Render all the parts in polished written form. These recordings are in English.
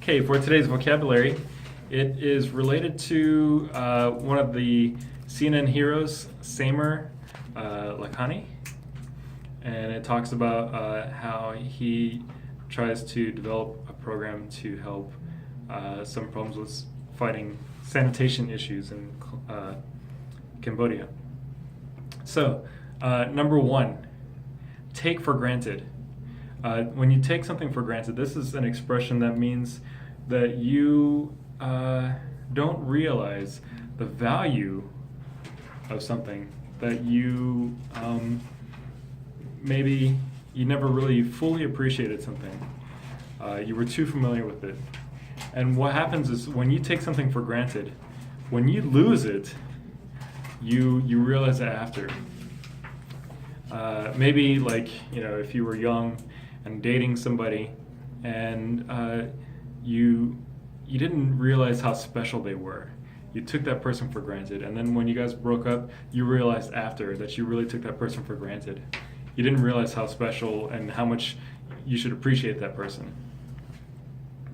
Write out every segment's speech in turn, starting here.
Okay, for today's vocabulary, it is related to one of the CNN heroes, Samir Lakhani, and it talks about how he tries to develop a program to help some problems with fighting sanitation issues in Cambodia. So, number one, take for granted. When you take something for granted, this is an expression that means that you don't realize the value of something, that you maybe you never really fully appreciated something. You were too familiar with it. And what happens is when you take something for granted, when you lose it, you realize it after. Maybe like, if you were young and dating somebody and you didn't realize how special they were. You took that person for granted, and then when you guys broke up, you realized after that you really took that person for granted. You didn't realize how special and how much you should appreciate that person.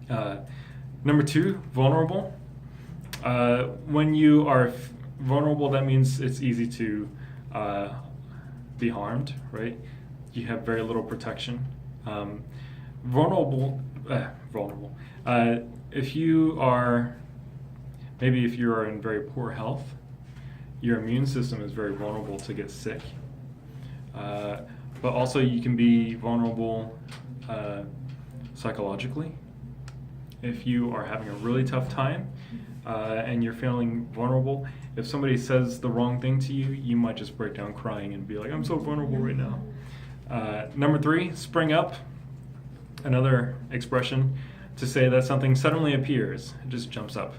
Number two, vulnerable. When you are vulnerable, that means it's easy to be harmed, right? You have very little protection. Vulnerable. If you are in very poor health, your immune system is very vulnerable to get sick. But also you can be vulnerable psychologically. If you are having a really tough time and you're feeling vulnerable, if somebody says the wrong thing to you, you might just break down crying and be like, I'm so vulnerable right now. Number three, spring up. Another expression to say that something suddenly appears. It just jumps up.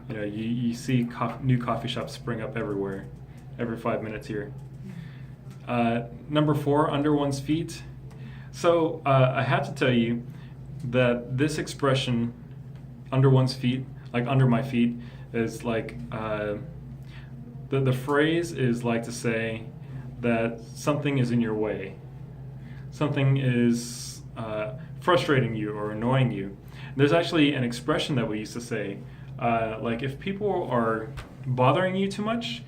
You see new coffee shops spring up everywhere, every 5 minutes here. Number four, under one's feet. So I have to tell you that this expression, under one's feet, like under my feet, is like, the phrase is like to say that something is in your way. Something is frustrating you or annoying you. There's actually an expression that we used to say, like if people are bothering you too much,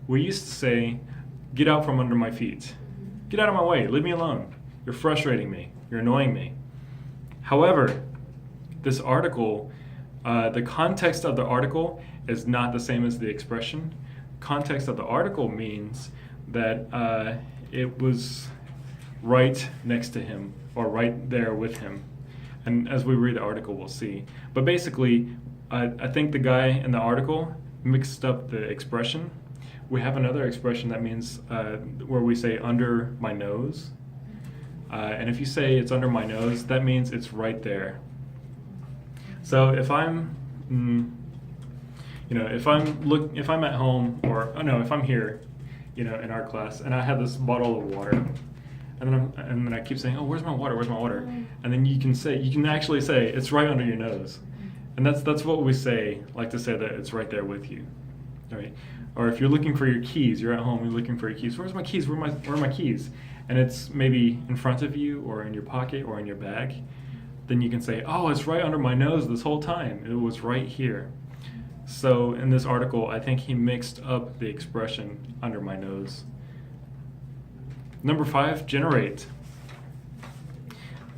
we used to say, get out from under my feet. Get out of my way, leave me alone. You're frustrating me, you're annoying me. However, this article, the context of the article is not the same as the expression. Context of the article means that it was right next to him or right there with him. And as we read the article, we'll see. But basically, I think the guy in the article mixed up the expression. We have another expression that means where we say under my nose. And if you say it's under my nose, that means it's right there. So if I'm, if I'm at home if I'm here, in our class, and I have this bottle of water, and then I keep saying, oh, where's my water? Where's my water? And then you can actually say it's right under your nose, and that's what we say, like to say that it's right there with you, right? Or if you're looking for your keys, you're at home, you're looking for your keys. Where's my keys? Where are my keys? And it's maybe in front of you, or in your pocket, or in your bag. Then you can say, oh, it's right under my nose this whole time. It was right here. So in this article, I think he mixed up the expression under my nose. Number five, generate,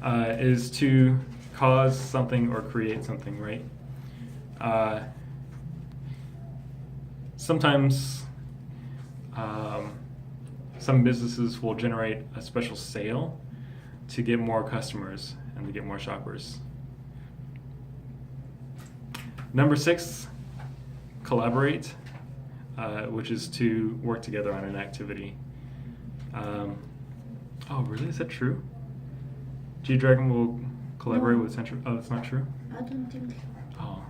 is to cause something or create something, right? Sometimes some businesses will generate a special sale to get more customers and to get more shoppers. Number six, collaborate, which is to work together on an activity. Oh, really? Is that true? G-Dragon will collaborate with Central. Oh, that's not true? I don't think so. Oh.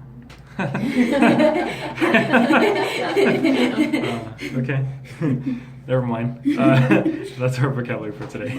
Okay. Never mind. That's our vocabulary for today.